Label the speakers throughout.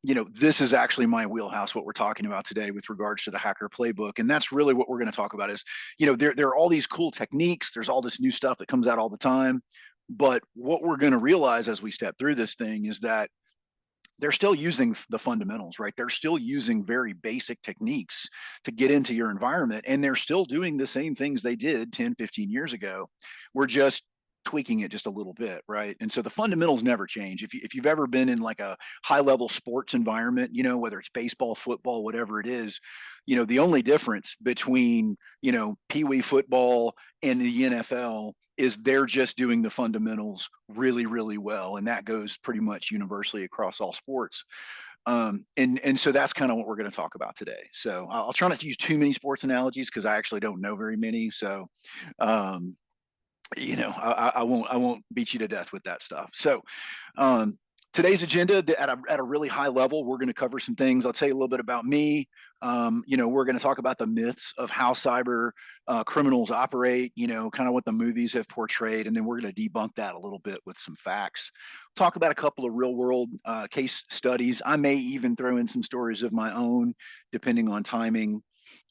Speaker 1: this is actually my wheelhouse, what we're talking about today with regards to the hacker playbook. And that's really what we're going to talk about is, there are all these cool techniques. There's all this new stuff that comes out all the time. But what we're going to realize as we step through this thing is that they're still using the fundamentals, right? They're still using very basic techniques to get into your environment, and they're still doing the same things they did 10, 15 years ago. We're just tweaking it just a little bit, right? And so the fundamentals never change. If you've ever been in like a high level sports environment, whether it's baseball, football, whatever it is, the only difference between, pee wee football and the NFL is they're just doing the fundamentals really, really well. And that goes pretty much universally across all sports. And so that's kind of what we're going to talk about today. So I'll try not to use too many sports analogies because I actually don't know very many. So, um, I won't beat you to death with that stuff. So, um, today's agenda at a really high level, we're going to cover some things. I'll tell you a little bit about me. We're going to talk about the myths of how cyber criminals operate. Kind of what the movies have portrayed, and then we're going to debunk that a little bit with some facts. Talk about a couple of real world case studies. I may even throw in some stories of my own, depending on timing.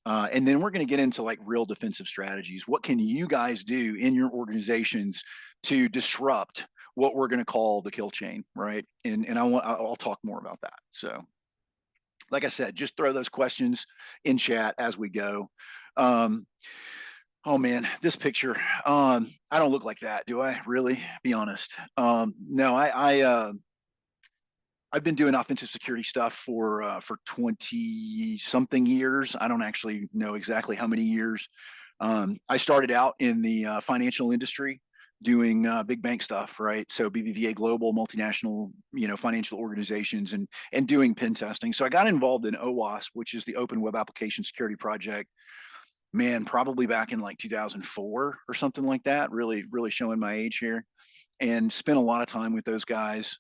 Speaker 1: And then we're going to get into like real defensive strategies. What can you guys do in your organizations to disrupt what we're going to call the kill chain, right? And I'll talk more about that. So, like I said, just throw those questions in chat as we go. Um, oh man, this picture. I don't look like that, do I? Really? Be honest. No, I've been doing offensive security stuff for 20 something years. I don't actually know exactly how many years. I started out in the financial industry doing big bank stuff, right? So BBVA Global, multinational, financial organizations, and doing pen testing. So I got involved in OWASP, which is the Open Web Application Security Project. Man, probably back in like 2004 or something like that. Really, really showing my age here, and spent a lot of time with those guys.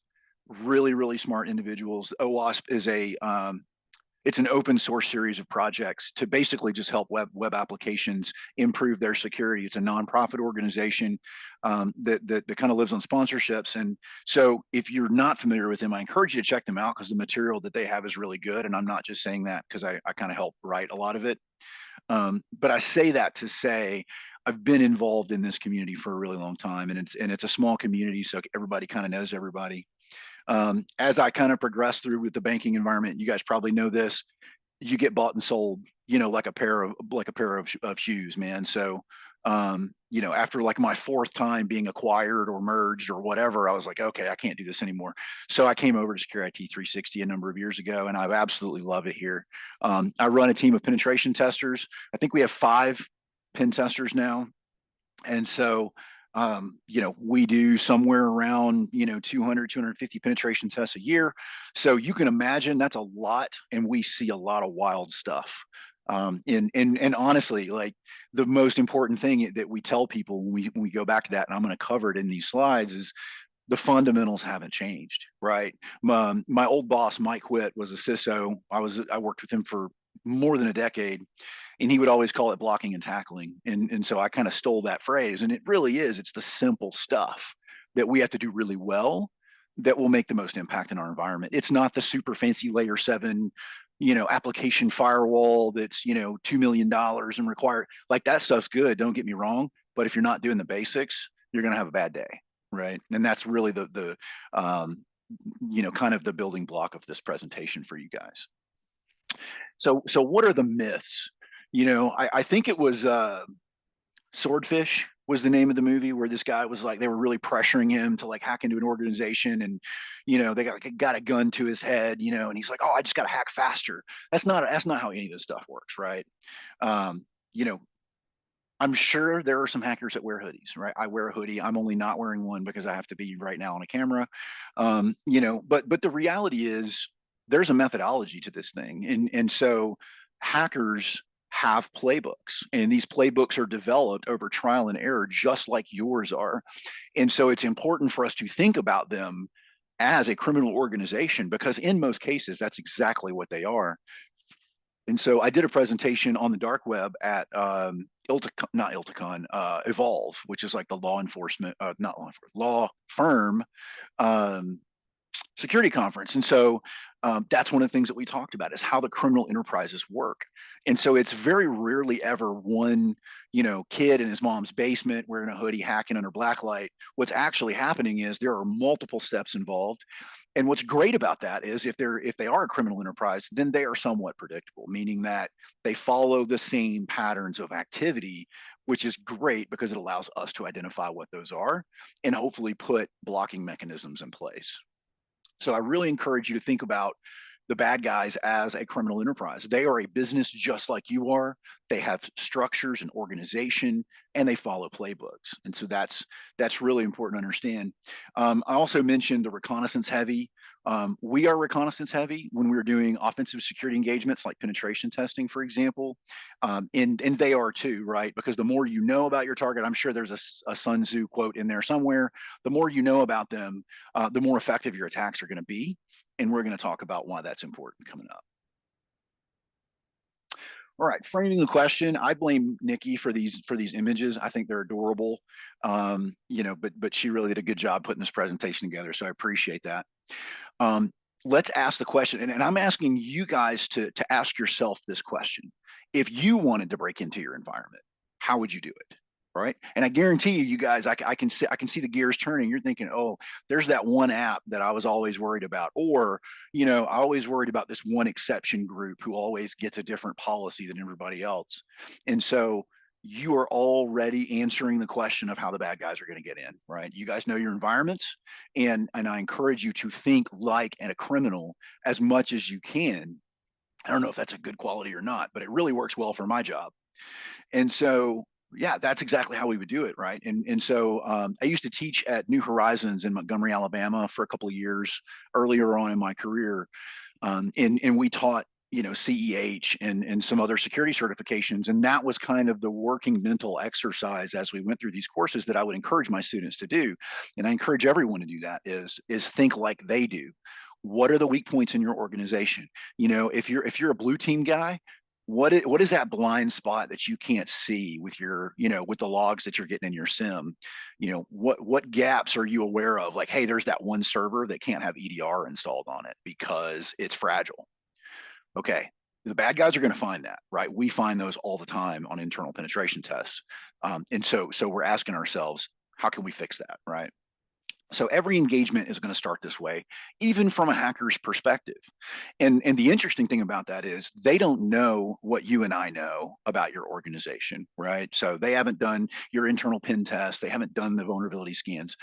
Speaker 1: Really, really smart individuals. OWASP is it's an open source series of projects to basically just help web applications improve their security. It's a nonprofit organization that kind of lives on sponsorships. And so if you're not familiar with them, I encourage you to check them out because the material that they have is really good. And I'm not just saying that because I kind of help write a lot of it. But I say that to say I've been involved in this community for a really long time, and it's a small community, so everybody kind of knows everybody. As I kind of progress through with the banking environment, you guys probably know this. You get bought and sold, like a pair of shoes, man. So, after like my fourth time being acquired or merged or whatever, I was like, okay, I can't do this anymore. So I came over to Secure IT 360 a number of years ago, and I absolutely love it here. I run a team of penetration testers. I think we have 5 pen testers now, and so we do somewhere around 200 250 penetration tests a year. So you can imagine that's a lot, and we see a lot of wild stuff. And honestly, like the most important thing that we tell people when we go back to that, and I'm going to cover it in these slides, is the fundamentals haven't changed, right? My old boss, Mike Witt, was a CISO. I worked with him for more than a decade, and he would always call it blocking and tackling. And so I kind of stole that phrase, and it really is. It's the simple stuff that we have to do really well that will make the most impact in our environment. It's not the super fancy layer 7, application firewall that's, $2 million and require, like, that stuff's good. Don't get me wrong. But if you're not doing the basics, you're going to have a bad day. Right. And that's really the kind of the building block of this presentation for you guys. So what are the myths? I think it was Swordfish was the name of the movie, where this guy was like, they were really pressuring him to like hack into an organization, and they got a gun to his head, and he's like, oh, I just got to hack faster. That's not how any of this stuff works, right? um, you know I'm sure there are some hackers that wear hoodies, right? I wear a hoodie. I'm only not wearing one because I have to be right now on a camera. But the reality is there's a methodology to this thing. And so hackers have playbooks, and these playbooks are developed over trial and error, just like yours are. And so it's important for us to think about them as a criminal organization, because in most cases, that's exactly what they are. And so I did a presentation on the dark web at not Ilticon, Evolve, which is like the law enforcement, not law enforcement, law firm, um, security conference. And so that's one of the things that we talked about is how the criminal enterprises work. And so it's very rarely ever one, kid in his mom's basement wearing a hoodie hacking under blacklight. What's actually happening is there are multiple steps involved. And what's great about that is if they are a criminal enterprise, then they are somewhat predictable, meaning that they follow the same patterns of activity, which is great because it allows us to identify what those are and hopefully put blocking mechanisms in place. So I really encourage you to think about the bad guys as a criminal enterprise. They are a business just like you are. They have structures and organization, and they follow playbooks. And so that's really important to understand. I also mentioned the reconnaissance heavy. We are reconnaissance heavy when we're doing offensive security engagements like penetration testing, for example. And they are too, right? Because the more you know about your target, I'm sure there's a Sun Tzu quote in there somewhere. The more you know about them, the more effective your attacks are going to be. And we're going to talk about why that's important coming up. All right, framing the question. I blame Nikki for these images. I think they're adorable. But she really did a good job putting this presentation together. So I appreciate that. Let's ask the question, and I'm asking you guys to ask yourself this question. If you wanted to break into your environment, how would you do it? Right. And I guarantee you guys, I can see the gears turning. You're thinking, oh, there's that one app that I was always worried about. Or, I always worried about this one exception group who always gets a different policy than everybody else. And so you are already answering the question of how the bad guys are going to get in, right? You guys know your environments, and I encourage you to think like a criminal as much as you can. I don't know if that's a good quality or not, but it really works well for my job. And so, yeah, that's exactly how we would do it, right? And so I used to teach at New Horizons in Montgomery, Alabama, for a couple of years earlier on in my career, and we taught CEH and some other security certifications, and that was kind of the working mental exercise as we went through these courses that I would encourage my students to do, and I encourage everyone to do that. Is think like they do. What are the weak points in your organization? If you're a blue team guy, what is that blind spot that you can't see with your with the logs that you're getting in your sim? What gaps are you aware of? Like, hey, there's that one server that can't have EDR installed on it because it's fragile. Okay, the bad guys are going to find that, right? We find those all the time on internal penetration tests. And so we're asking ourselves, how can we fix that, right? So every engagement is going to start this way, even from a hacker's perspective. And the interesting thing about that is they don't know what you and I know about your organization, right? So they haven't done your internal pen test, they haven't done the vulnerability scans.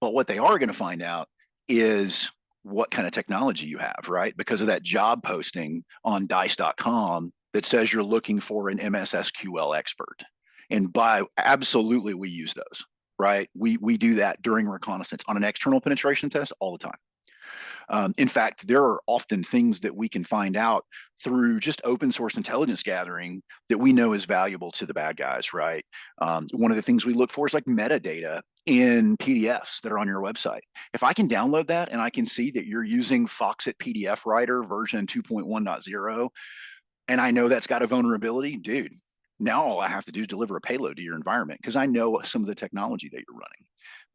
Speaker 1: But what they are going to find out is what kind of technology you have, right? Because of that job posting on dice.com that says you're looking for an MS SQL expert. And by absolutely, we use those, right? We do that during reconnaissance on an external penetration test all the time. In fact, there are often things that we can find out through just open source intelligence gathering that we know is valuable to the bad guys, right? One of the things we look for is like metadata in PDFs that are on your website. If I can download that and I can see that you're using Foxit PDF Writer version 2.1.0, and I know that's got a vulnerability, dude, now all I have to do is deliver a payload to your environment because I know some of the technology that you're running.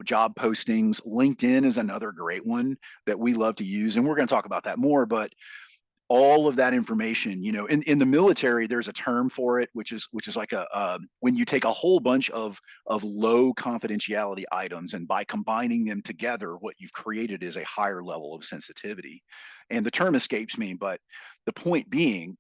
Speaker 1: Job postings, LinkedIn is another great one that we love to use, and we're going to talk about that more. But all of that information, in the military, there's a term for it, which is like when you take a whole bunch of low confidentiality items, and by combining them together, what you've created is a higher level of sensitivity. And the term escapes me, but the point being,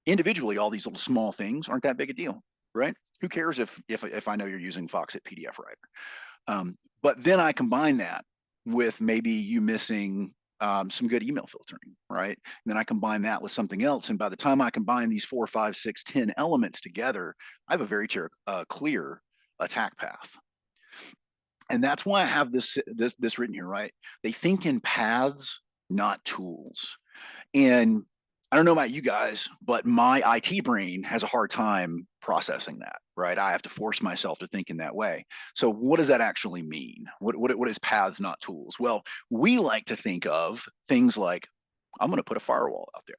Speaker 1: individually, all these little small things aren't that big a deal, right? Who cares if I know you're using Foxit PDF Writer? But then I combine that with maybe you missing some good email filtering, right? And then I combine that with something else. And by the time I combine these 4, 5, 6, 10 elements together, I have a very clear attack path. And that's why I have this written here, right? They think in paths, not tools. And I don't know about you guys, but my IT brain has a hard time processing that, right? I have to force myself to think in that way. So what does that actually mean? What is paths, not tools? Well, we like to think of things like, I'm going to put a firewall out there.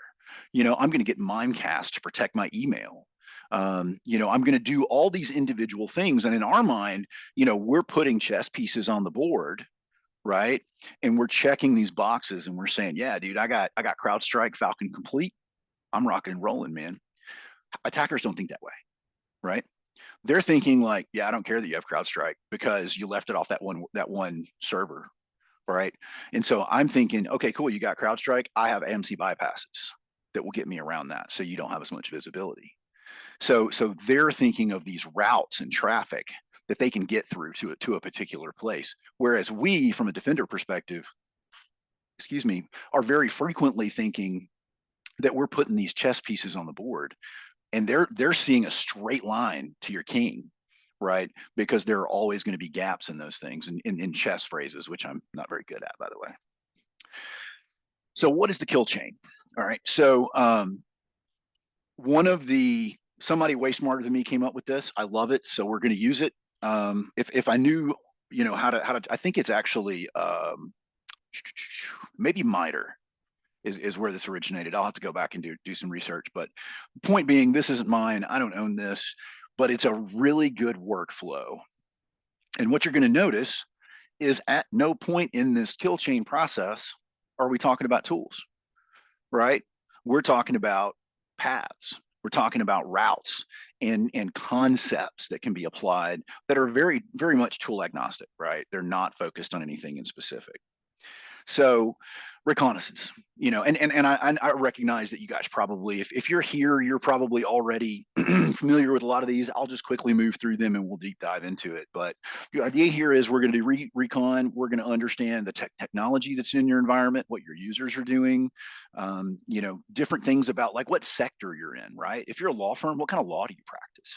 Speaker 1: I'm going to get Mimecast to protect my email. I'm going to do all these individual things. And in our mind, we're putting chess pieces on the board, right? And we're checking these boxes and we're saying, yeah, dude, I got CrowdStrike Falcon Complete. I'm rocking and rolling, man. Attackers don't think that way, right? They're thinking like, yeah, I don't care that you have CrowdStrike because you left it off that one server, right? And so I'm thinking, okay, cool, you got CrowdStrike. I have AMC bypasses that will get me around that, so you don't have as much visibility. So they're thinking of these routes and traffic that they can get through to a particular place. Whereas we, from a defender perspective, excuse me, are very frequently thinking that we're putting these chess pieces on the board, and they're seeing a straight line to your king, right? Because there are always going to be gaps in those things, in chess phrases, which I'm not very good at, by the way. So what is the kill chain? All right. So one of the somebody way smarter than me came up with this. I love it, so we're going to use it. If I knew, how to, I think it's actually maybe MITRE is where this originated. I'll have to go back and do some research. But point being, this isn't mine. I don't own this, but it's a really good workflow. And what you're going to notice is at no point in this kill chain process are we talking about tools, right? We're talking about paths. We're talking about routes and concepts that can be applied that are very, very much tool agnostic, right? They're not focused on anything in specific. So reconnaissance, and I recognize that you guys probably, if you're here, you're probably already familiar with a lot of these. I'll just quickly move through them and we'll deep dive into it. But the idea here is we're going to do recon. We're going to understand the technology that's in your environment, what your users are doing, different things about like what sector you're in, right? If you're a law firm, what kind of law do you practice?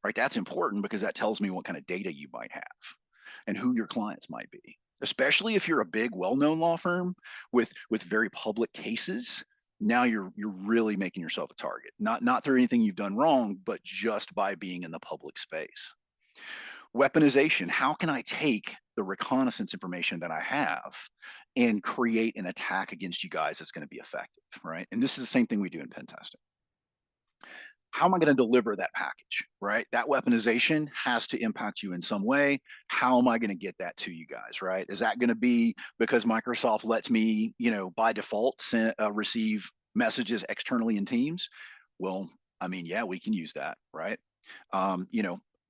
Speaker 1: Right? That's important because that tells me what kind of data you might have and who your clients might be, especially if you're a big, well-known law firm with very public cases. Now you're really making yourself a target, not through anything you've done wrong, but just by being in the public space. Weaponization: how can I take the reconnaissance information that I have and create an attack against you guys that's going to be effective, right? And this is the same thing we do in pen testing. How am I going to deliver that package, right? That weaponization has to impact you in some way. How am I going to get that to you guys, right? Is that going to be because Microsoft lets me, by default receive messages externally in Teams? Well, I mean, yeah, we can use that, right?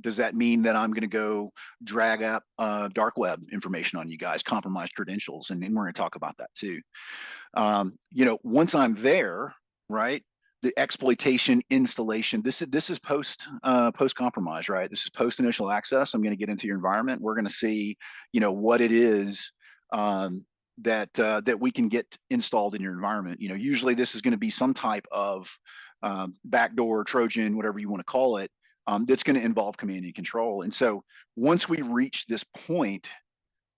Speaker 1: Does that mean that I'm going to go drag up dark web information on you guys, compromised credentials? And we're going to talk about that too. Once I'm there, right? The exploitation installation. This is post compromise, right? This is post initial access. I'm going to get into your environment. We're going to see, what it is that we can get installed in your environment. Usually this is going to be some type of backdoor, Trojan, whatever you want to call it. That's going to involve command and control. And so once we reach this point,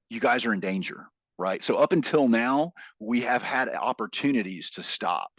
Speaker 1: you guys are in danger, right? So up until now, we have had opportunities to stop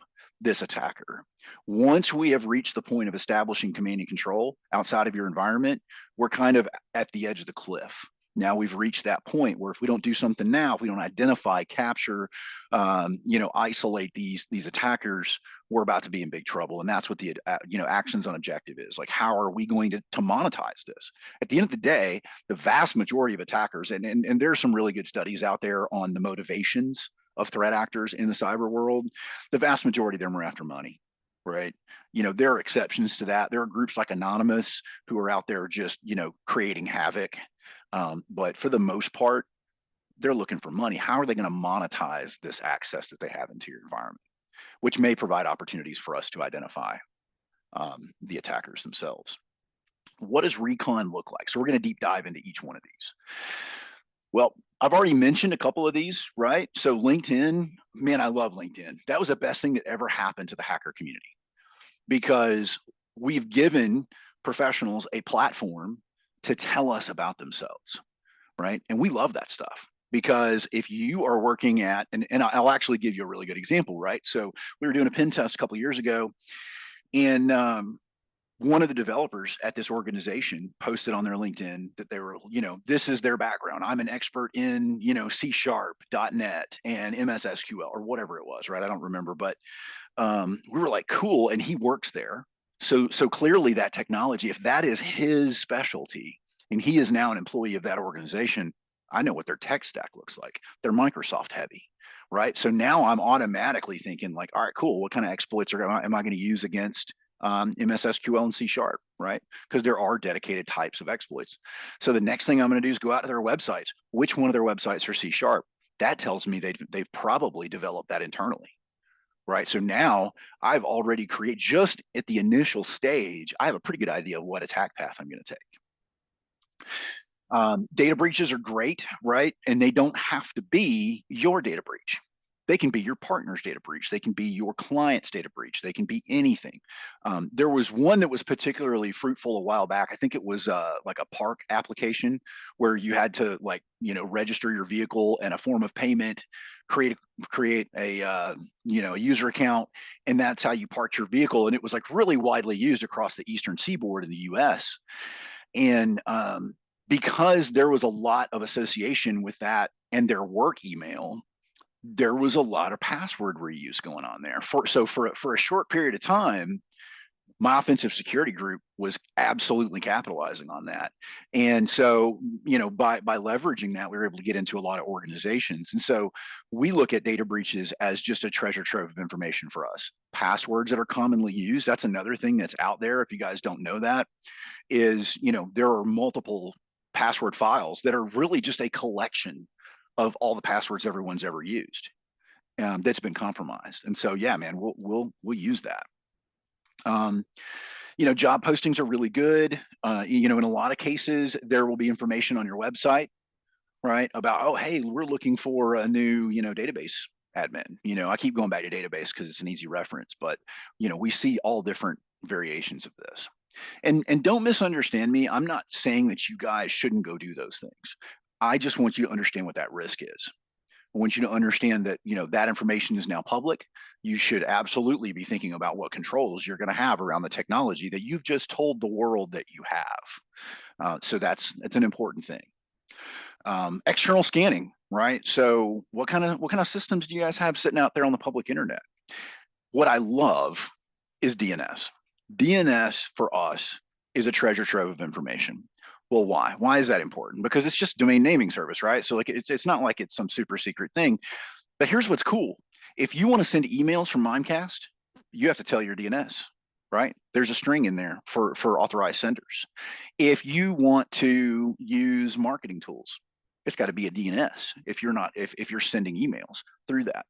Speaker 1: this attacker. Once we have reached the point of establishing command and control outside of your environment, we're kind of at the edge of the cliff. Now we've reached that point where if we don't do something now, if we don't identify, capture, isolate these attackers, we're about to be in big trouble. And that's what the actions on objective is. Like, how are we going to monetize this? At the end of the day, the vast majority of attackers, and there's some really good studies out there on the motivations of threat actors in the cyber world. The vast majority of them are after money, right? There are exceptions to that. There are groups like Anonymous who are out there just, creating havoc. But for the most part, they're looking for money. How are they going to monetize this access that they have into your environment, which may provide opportunities for us to identify the attackers themselves. What does recon look like? So we're going to deep dive into each one of these. Well, I've already mentioned a couple of these, right? So LinkedIn, man, I love LinkedIn. That was the best thing that ever happened to the hacker community because we've given professionals a platform to tell us about themselves, right? And we love that stuff because if you are working at, and I'll actually give you a really good example, right? So we were doing a pen test a couple of years ago, and one of the developers at this organization posted on their LinkedIn that they were, this is their background. I'm an expert in, C#, .NET, and MS SQL, or whatever it was, right? I don't remember, but we were like, cool. And he works there. So clearly that technology, if that is his specialty, and he is now an employee of that organization, I know what their tech stack looks like. They're Microsoft heavy, right? So now I'm automatically thinking like, all right, cool. What kind of exploits am I going to use against MS SQL and C Sharp, right? Because there are dedicated types of exploits. So the next thing I'm going to do is go out to their websites. Which one of their websites are C Sharp? That tells me they've probably developed that internally, right? So now I've already created, just at the initial stage, I have a pretty good idea of what attack path I'm going to take. Data breaches are great, right? And they don't have to be your data breach. They can be your partner's data breach. They can be your client's data breach. They can be anything. There was one that was particularly fruitful a while back. I think it was like a park application where you had to register your vehicle and a form of payment, create a a user account, and that's how you parked your vehicle. And it was like really widely used across the Eastern Seaboard in the U.S. And because there was a lot of association with that and their work email, there was a lot of password reuse going on there. For a short period of time, my offensive security group was absolutely capitalizing on that. And so, by leveraging that, we were able to get into a lot of organizations. And so we look at data breaches as just a treasure trove of information for us. Passwords that are commonly used, that's another thing that's out there. If you guys don't know that, is, there are multiple password files that are really just a collection of all the passwords everyone's ever used, that's been compromised. And so, yeah, man, we'll use that. Job postings are really good. In a lot of cases, there will be information on your website, right, about, oh, hey, we're looking for a new, database admin. I keep going back to database because it's an easy reference, but we see all different variations of this. And don't misunderstand me. I'm not saying that you guys shouldn't go do those things. I just want you to understand what that risk is. I want you to understand that, that information is now public. You should absolutely be thinking about what controls you're going to have around the technology that you've just told the world that you have. So that's an important thing. External scanning, right? So what kind of systems do you guys have sitting out there on the public internet? What I love is DNS. DNS for us is a treasure trove of information. Well, why? Why is that important? Because it's just domain naming service, right? So like it's not like it's some super secret thing. But here's what's cool. If you want to send emails from Mimecast, you have to tell your DNS, right? There's a string in there for authorized senders. If you want to use marketing tools, it's got to be a DNS if you're sending emails through that.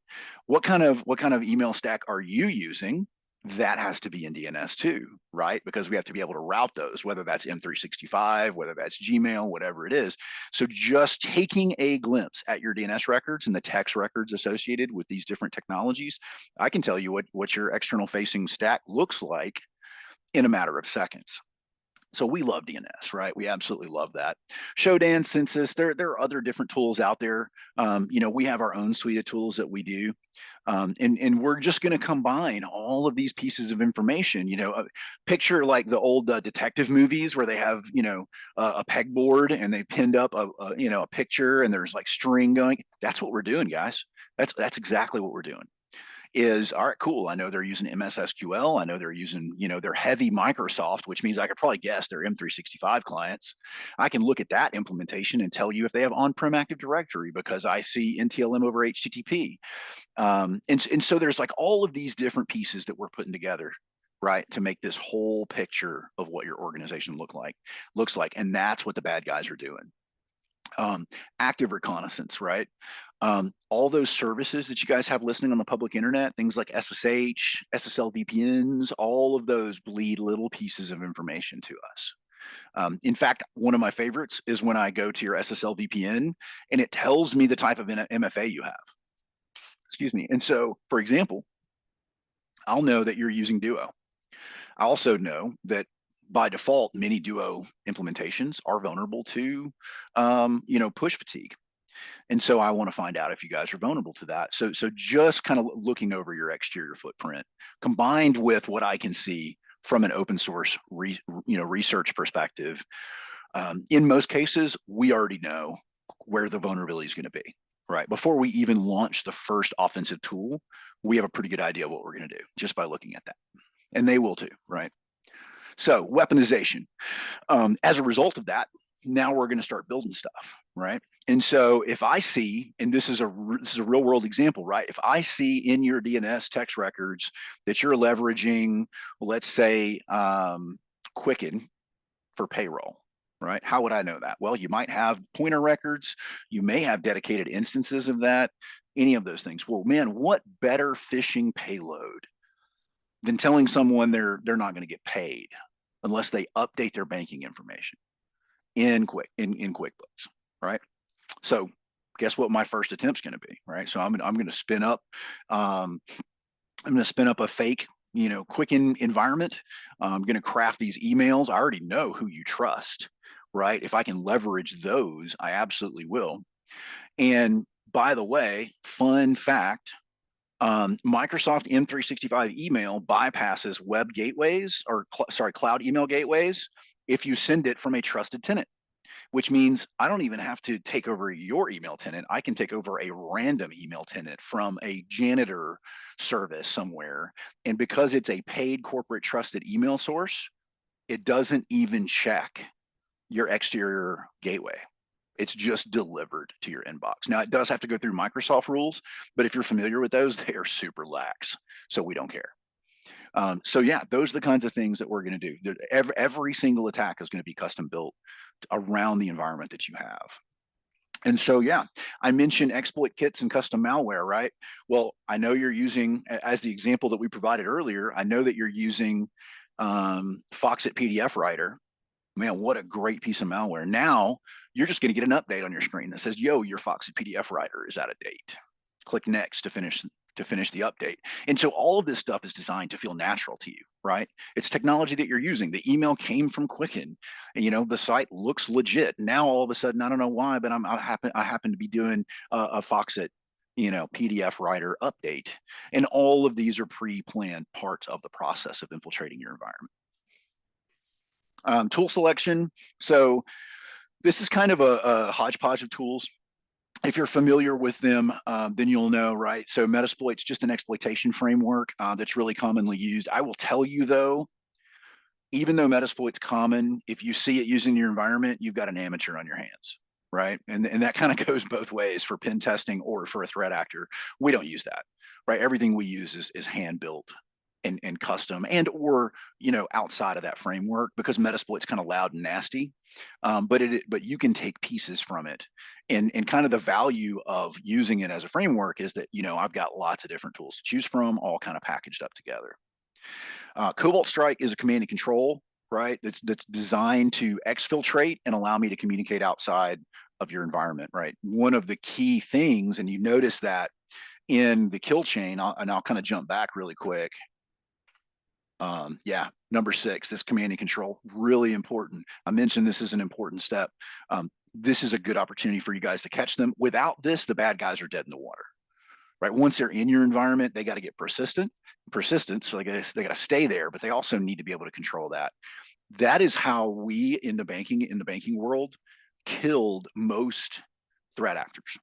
Speaker 1: What kind of email stack are you using? That has to be in DNS too, right? Because we have to be able to route those, whether that's M365, whether that's Gmail, whatever it is. So just taking a glimpse at your DNS records and the text records associated with these different technologies, I can tell you what your external facing stack looks like in a matter of seconds. So we love DNS, right? We absolutely love that. Shodan, Census, there are other different tools out there. We have our own suite of tools that we do. And we're just going to combine all of these pieces of information. Picture like the old detective movies where they have, a pegboard and they pinned up a picture and there's like string going. That's what we're doing, guys. That's exactly what we're doing. Is all right, cool. I know they're using MS SQL. I know they're using, they're heavy Microsoft, which means I could probably guess they're M365 clients. I can look at that implementation and tell you if they have on-prem Active Directory because I see NTLM over HTTP. And so there's like all of these different pieces that we're putting together, right, to make this whole picture of what your organization looks like. And that's what the bad guys are doing. Active reconnaissance, right? All those services that you guys have listening on the public internet, things like SSH, SSL VPNs, all of those bleed little pieces of information to us. In fact, one of my favorites is when I go to your SSL VPN and it tells me the type of MFA you have. Excuse me. And so, for example, I'll know that you're using Duo. I also know that by default, many Duo implementations are vulnerable to, push fatigue. And so I want to find out if you guys are vulnerable to that. So just kind of looking over your exterior footprint, combined with what I can see from an open source, research perspective. In most cases, we already know where the vulnerability is going to be, right? Before we even launch the first offensive tool, we have a pretty good idea of what we're going to do just by looking at that. And they will too, right? So weaponization. As a result of that, now we're going to start building stuff, right? And so if I see, and this is a real world example, right? If I see in your DNS text records that you're leveraging, let's say, Quicken for payroll, right? How would I know that? Well, you might have pointer records, you may have dedicated instances of that, any of those things. Well, man, what better phishing payload than telling someone they're not going to get paid unless they update their banking information in QuickBooks, right? So guess what my first attempt's going to be, right? So I'm going to spin up I'm going to spin up a fake, Quicken environment. I'm going to craft these emails. I already know who you trust, right? If I can leverage those, I absolutely will. And by the way, fun fact, Microsoft M365 email bypasses web gateways or cloud email gateways if you send it from a trusted tenant, which means I don't even have to take over your email tenant. I can take over a random email tenant from a janitor service somewhere. And because it's a paid corporate trusted email source, it doesn't even check your exterior gateway. It's just delivered to your inbox. Now, it does have to go through Microsoft rules, but if you're familiar with those, they are super lax. So we don't care. So yeah, those are the kinds of things that we're going to do. Every single attack is going to be custom built around the environment that you have. And so, yeah, I mentioned exploit kits and custom malware, right? Well, I know you're using, as the example that we provided earlier, I know that you're using Foxit PDF Writer. Man, what a great piece of malware. Now, you're just going to get an update on your screen that says, yo, your Foxit PDF Writer is out of date. Click next to finish the update. And so all of this stuff is designed to feel natural to you, right? It's technology that you're using. The email came from Quicken, and the site looks legit. Now all of a sudden, I don't know why, but I happen to be doing a Foxit, PDF writer update, and all of these are pre-planned parts of the process of infiltrating your environment. Tool selection. So this is kind of a hodgepodge of tools. If you're familiar with them, then you'll know, right? So Metasploit's just an exploitation framework that's really commonly used. I will tell you though, even though Metasploit's common, if you see it used in your environment, you've got an amateur on your hands, right? And that kind of goes both ways for pen testing or for a threat actor. We don't use that, right? Everything we use is hand built and custom or outside of that framework, because Metasploit's kind of loud and nasty, but you can take pieces from it, and kind of the value of using it as a framework is that I've got lots of different tools to choose from, all kind of packaged up together. Cobalt Strike is a command and control, right? That's designed to exfiltrate and allow me to communicate outside of your environment, right? One of the key things, and you notice that in the kill chain, and I'll kind of jump back really quick. Yeah, number 6, this command and control, really important. I mentioned this is an important step. This is a good opportunity for you guys to catch them. Without this, the bad guys are dead in the water, right? Once they're in your environment, they got to get persistent, so they got to stay there, but they also need to be able to control that. That is how we in the banking world killed most threat actors,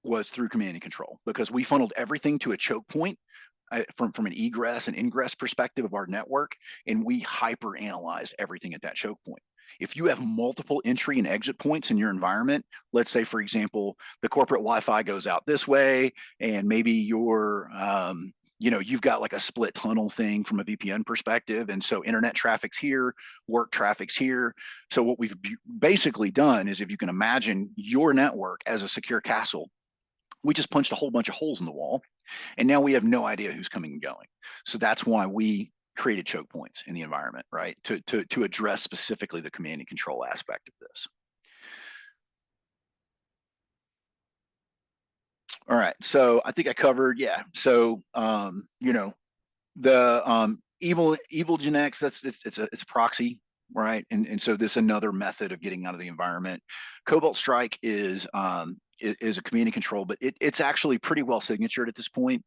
Speaker 1: was through command and control, because we funneled everything to a choke point from an egress and ingress perspective of our network, and we hyper analyzed everything at that choke point. If you have multiple entry and exit points in your environment, let's say, for example, the corporate Wi-Fi goes out this way, and maybe you've got like a split tunnel thing from a VPN perspective, and so internet traffic's here, work traffic's here. So what we've basically done is, if you can imagine your network as a secure castle, we just punched a whole bunch of holes in the wall, and now we have no idea who's coming and going. So that's why we created choke points in the environment, right? To address specifically the command and control aspect of this. All right, so I think I covered, yeah. So the evil Gen-X, it's a proxy, right? And so this is another method of getting out of the environment. Cobalt Strike is a command and control, but it's actually pretty well signatured at this point.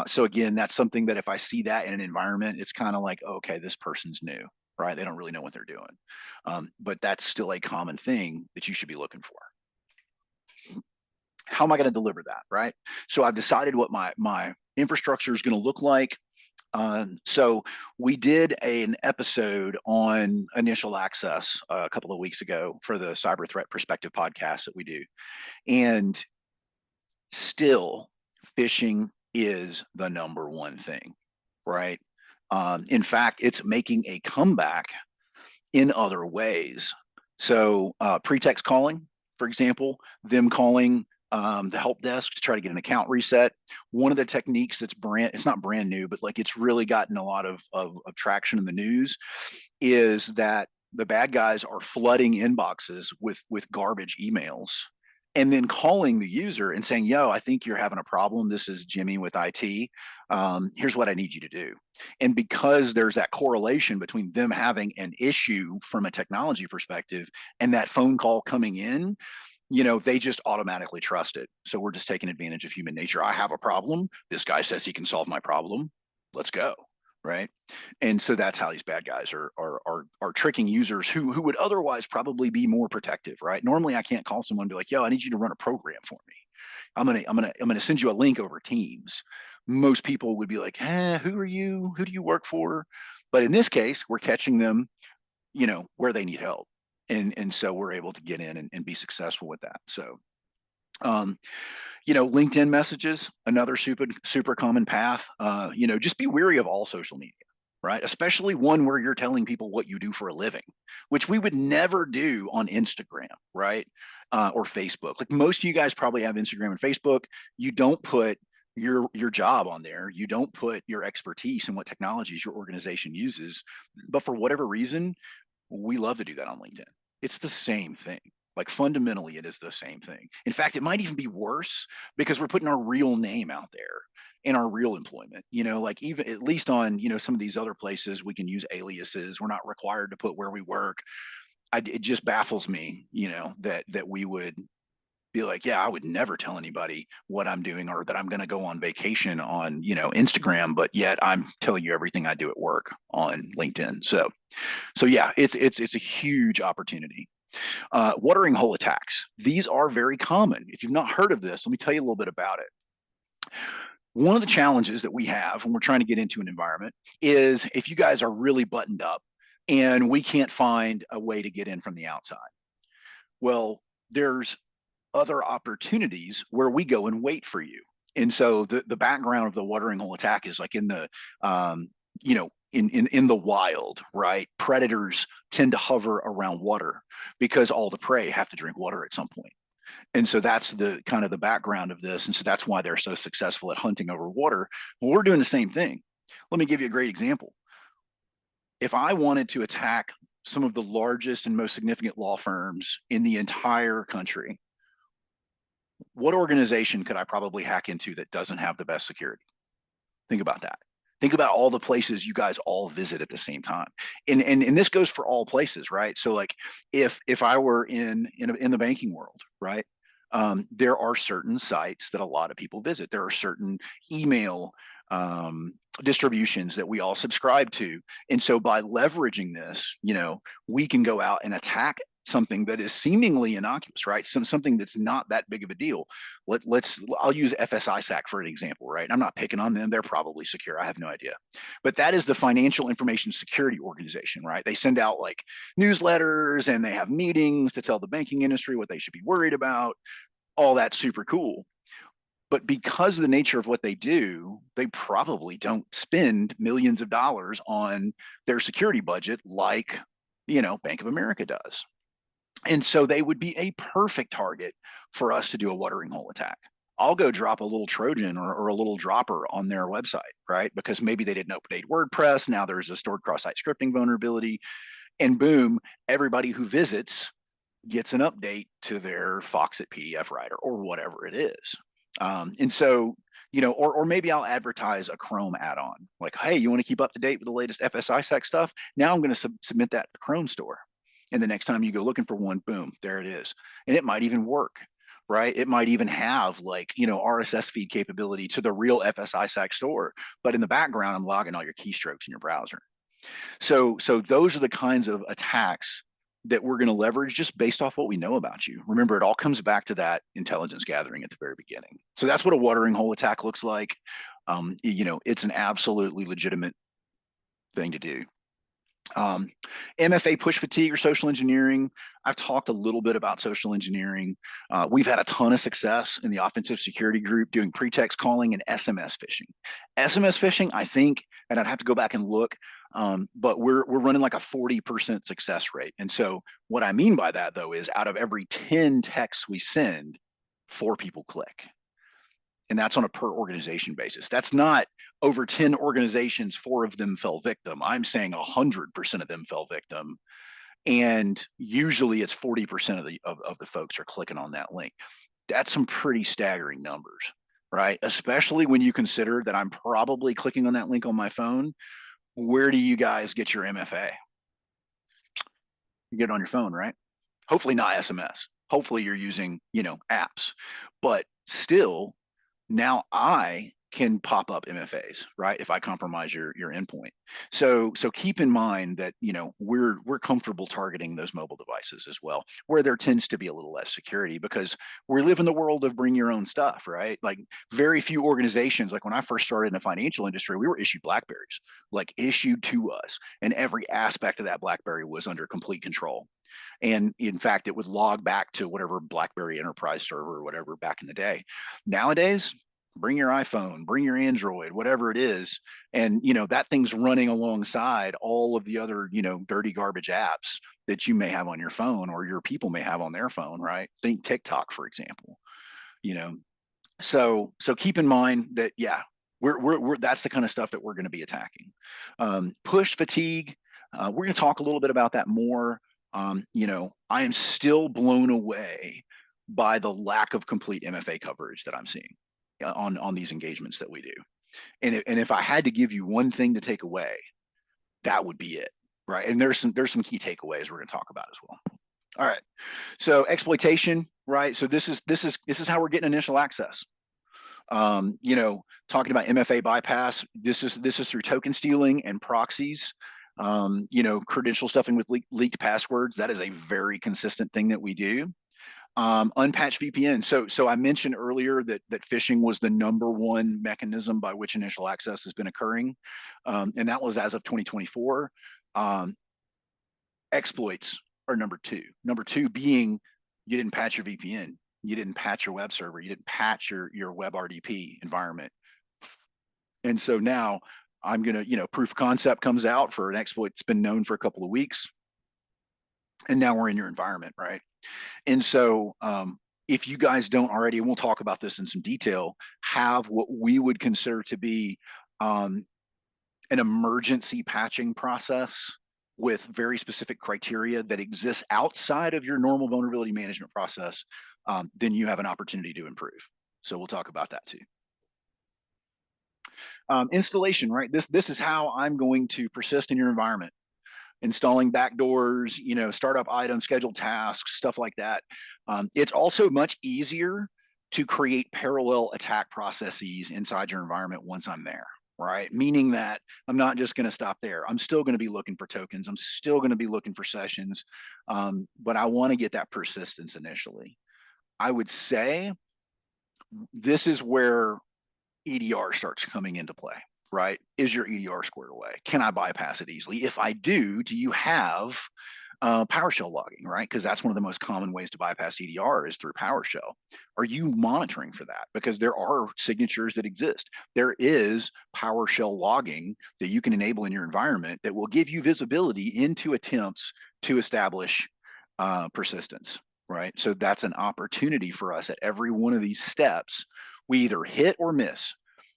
Speaker 1: So again, that's something that if I see that in an environment, it's kind of like, okay, this person's new, right? They don't really know what they're doing. But that's still a common thing that you should be looking for. How am I going to deliver that, right? So I've decided what my infrastructure is going to look like. So we did an episode on initial access a couple of weeks ago for the Cyber Threat Perspective podcast that we do. And still, phishing is the number one thing, right? In fact, it's making a comeback in other ways. So pretext calling, for example, them calling the help desk to try to get an account reset. One of the techniques that's it's not brand new, but like it's really gotten a lot of traction in the news is that the bad guys are flooding inboxes with garbage emails and then calling the user and saying, yo, I think you're having a problem. This is Jimmy with IT. Here's what I need you to do. And because there's that correlation between them having an issue from a technology perspective and that phone call coming in, they just automatically trust it. So we're just taking advantage of human nature. I have a problem. This guy says he can solve my problem. Let's go. Right. And so that's how these bad guys are tricking users who would otherwise probably be more protective. Right. Normally I can't call someone and be like, yo, I need you to run a program for me. I'm gonna send you a link over Teams. Most people would be like, who are you? Who do you work for? But in this case, we're catching them, where they need help. And so we're able to get in and be successful with that. So um, LinkedIn messages, another super common path. Just be wary of all social media, right? Especially one where you're telling people what you do for a living, which we would never do on Instagram, right? Or Facebook. Like most of you guys probably have Instagram and Facebook. You don't put your job on there. You don't put your expertise and what technologies your organization uses. But for whatever reason, we love to do that on LinkedIn. It's the same thing. Like fundamentally, it is the same thing. In fact, it might even be worse because we're putting our real name out there in our real employment. Like even at least on, some of these other places, we can use aliases. We're not required to put where we work. It just baffles me, that we would be like, yeah, I would never tell anybody what I'm doing or that I'm going to go on vacation on, Instagram, but yet I'm telling you everything I do at work on LinkedIn. So yeah, it's a huge opportunity. Watering hole attacks. These are very common. If you've not heard of this, let me tell you a little bit about it. One of the challenges that we have when we're trying to get into an environment is if you guys are really buttoned up and we can't find a way to get in from the outside. Well, there's other opportunities where we go and wait for you. And so the background of the watering hole attack is like in the in the wild, right? Predators tend to hover around water because all the prey have to drink water at some point. And so that's the kind of the background of this. And so that's why they're so successful at hunting over water. Well, we're doing the same thing. Let me give you a great example. If I wanted to attack some of the largest and most significant law firms in the entire country, what organization could I probably hack into that doesn't have the best security? Think about that. Think about all the places you guys all visit at the same time. And this goes for all places, right? So like if I were in the banking world, right? There are certain sites that a lot of people visit. There are certain email distributions that we all subscribe to. And so by leveraging this, we can go out and attack something that is seemingly innocuous, right? Something that's not that big of a deal. I'll use FSISAC for an example, right? I'm not picking on them. They're probably secure. I have no idea. But that is the Financial Information Security Organization, right? They send out like newsletters and they have meetings to tell the banking industry what they should be worried about. All that's super cool. But because of the nature of what they do, they probably don't spend millions of dollars on their security budget like, Bank of America does. And so they would be a perfect target for us to do a watering hole attack. I'll go drop a little Trojan or a little dropper on their website, right? Because maybe they didn't update WordPress. Now there's a stored cross-site scripting vulnerability. And boom, everybody who visits gets an update to their Foxit PDF writer or whatever it is. And so, or maybe I'll advertise a Chrome add-on. Like, hey, you want to keep up to date with the latest FSISAC stuff? Now I'm going to submit that to Chrome Store. And the next time you go looking for one, boom, there it is. And it might even work, right? It might even have like, RSS feed capability to the real FSISAC store. But in the background, I'm logging all your keystrokes in your browser. So those are the kinds of attacks that we're going to leverage just based off what we know about you. Remember, it all comes back to that intelligence gathering at the very beginning. So that's what a watering hole attack looks like. It's an absolutely legitimate thing to do. Um, MFA push fatigue or social engineering. I've talked a little bit about social engineering. We've had a ton of success in the offensive security group doing pretext calling and SMS phishing. SMS phishing, I think, and I'd have to go back and look, but we're running like a 40% success rate. And so what I mean by that though is out of every 10 texts we send, 4 people click, and that's on a per organization basis. That's not over 10 organizations, 4 of them fell victim. I'm saying 100% of them fell victim. And usually it's 40% of the folks are clicking on that link. That's some pretty staggering numbers, right? Especially when you consider that I'm probably clicking on that link on my phone. Where do you guys get your MFA? You get it on your phone, right? Hopefully not SMS. Hopefully you're using, apps. But still, now I can pop up MFAs, right? If I compromise your endpoint. So keep in mind that we're comfortable targeting those mobile devices as well, where there tends to be a little less security because we live in the world of bring your own stuff, right? Like very few organizations, like when I first started in the financial industry, we were issued Blackberries, like issued to us, and every aspect of that Blackberry was under complete control. And in fact, it would log back to whatever BlackBerry Enterprise server or whatever back in the day. Nowadays, bring your iPhone, bring your Android, whatever it is, and that thing's running alongside all of the other dirty garbage apps that you may have on your phone or your people may have on their phone, right? Think TikTok, for example. You know, so keep in mind that we're that's the kind of stuff that we're going to be attacking. Push fatigue. We're going to talk a little bit about that more. I am still blown away by the lack of complete MFA coverage that I'm seeing on these engagements that we do. And if I had to give you one thing to take away, that would be it, right? And there's some key takeaways we're going to talk about as well. All right. So exploitation, right? So this is how we're getting initial access. Talking about MFA bypass, this is through token stealing and proxies. Credential stuffing with leaked passwords. That is a very consistent thing that we do. Unpatched VPN. So I mentioned earlier that phishing was the #1 mechanism by which initial access has been occurring, and that was as of 2024. Exploits are #2. #2 being you didn't patch your VPN, you didn't patch your web server, you didn't patch your web RDP environment, and so now I'm gonna, proof of concept comes out for an exploit that's been known for a couple of weeks, and now we're in your environment, right? And so if you guys don't already, and we'll talk about this in some detail, have what we would consider to be an emergency patching process with very specific criteria that exists outside of your normal vulnerability management process, then you have an opportunity to improve. So we'll talk about that too. Installation, right? This is how I'm going to persist in your environment. Installing backdoors, startup items, scheduled tasks, stuff like that. It's also much easier to create parallel attack processes inside your environment once I'm there, right? Meaning that I'm not just going to stop there. I'm still going to be looking for tokens. I'm still going to be looking for sessions, but I want to get that persistence initially. I would say this is where EDR starts coming into play, right? Is your EDR squared away? Can I bypass it easily? If I do you have PowerShell logging, right? Because that's one of the most common ways to bypass EDR is through PowerShell. Are you monitoring for that? Because there are signatures that exist. There is PowerShell logging that you can enable in your environment that will give you visibility into attempts to establish persistence, right? So that's an opportunity for us at every one of these steps. We either hit or miss,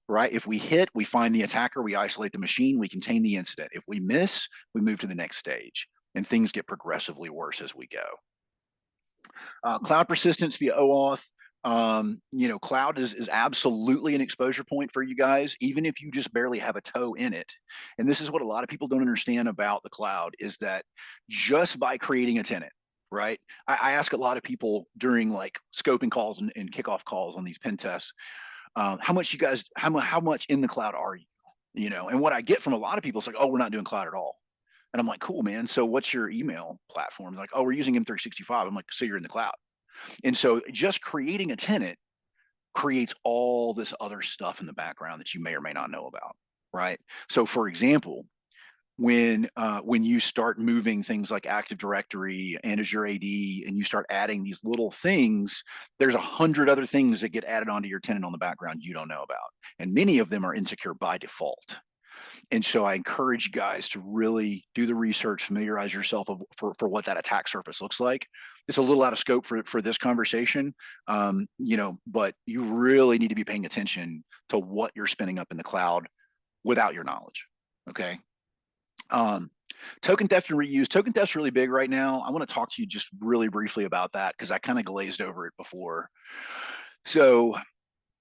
Speaker 1: right? If we hit, we find the attacker, we isolate the machine, we contain the incident. If we miss, we move to the next stage, and things get progressively worse as we go. Cloud persistence via OAuth. Cloud is absolutely an exposure point for you guys, even if you just barely have a toe in it. And this is what a lot of people don't understand about the cloud is that just by creating a tenant, right? I ask a lot of people during like scoping calls and kickoff calls on these pen tests, how much you guys, how much in the cloud are you? And what I get from a lot of people is like, oh, we're not doing cloud at all. And I'm like, cool, man. So what's your email platform? Like, oh, we're using M365. I'm like, so you're in the cloud. And so just creating a tenant creates all this other stuff in the background that you may or may not know about, right? So for example, when you start moving things like Active Directory and Azure AD, and you start adding these little things, there's 100 other things that get added onto your tenant on the background you don't know about, and many of them are insecure by default. And so I encourage you guys to really do the research, familiarize yourself for what that attack surface looks like. It's a little out of scope for this conversation, but you really need to be paying attention to what you're spinning up in the cloud without your knowledge. Okay. Um, Token theft and reuse. Token theft's really big right now. I want to talk to you just really briefly about that because I kind of glazed over it before. So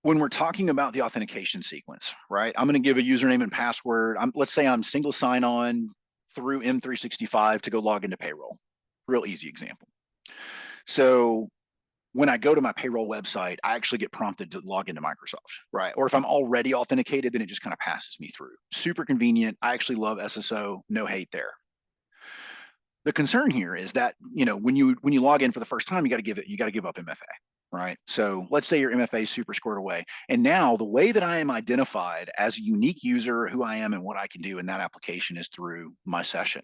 Speaker 1: when we're talking about the authentication sequence, right? I'm going to give a username and password. Let's say I'm single sign-on through M365 to go log into payroll. Real easy example. So when I go to my payroll website, I actually get prompted to log into Microsoft, right? Or if I'm already authenticated, then it just kind of passes me through. Super convenient. I actually love SSO. No hate there. The concern here is that, when you log in for the first time, you got to give up MFA, right? So let's say your MFA is super squared away. And now the way that I am identified as a unique user, who I am and what I can do in that application, is through my session.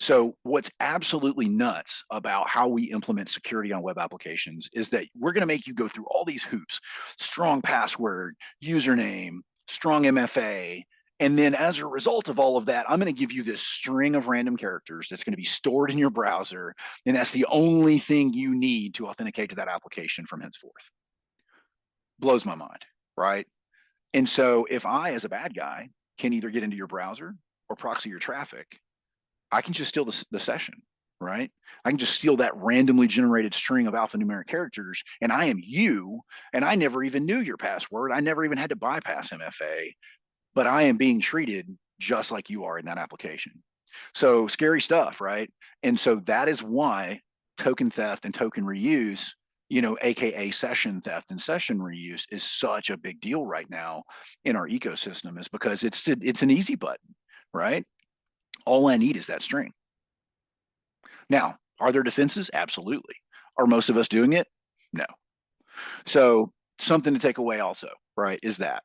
Speaker 1: So what's absolutely nuts about how we implement security on web applications is that we're going to make you go through all these hoops: strong password, username, strong MFA. And then as a result of all of that, I'm going to give you this string of random characters that's going to be stored in your browser. And that's the only thing you need to authenticate to that application from henceforth. Blows my mind, right? And so if I, as a bad guy, can either get into your browser or proxy your traffic, I can just steal the session, right? I can just steal that randomly generated string of alphanumeric characters, and I am you, and I never even knew your password. I never even had to bypass MFA, but I am being treated just like you are in that application. So scary stuff, right? And so that is why token theft and token reuse, AKA session theft and session reuse, is such a big deal right now in our ecosystem, is because it's an easy button, right? All I need is that string. Now, are there defenses? Absolutely. Are most of us doing it? No. So something to take away also, right, is that.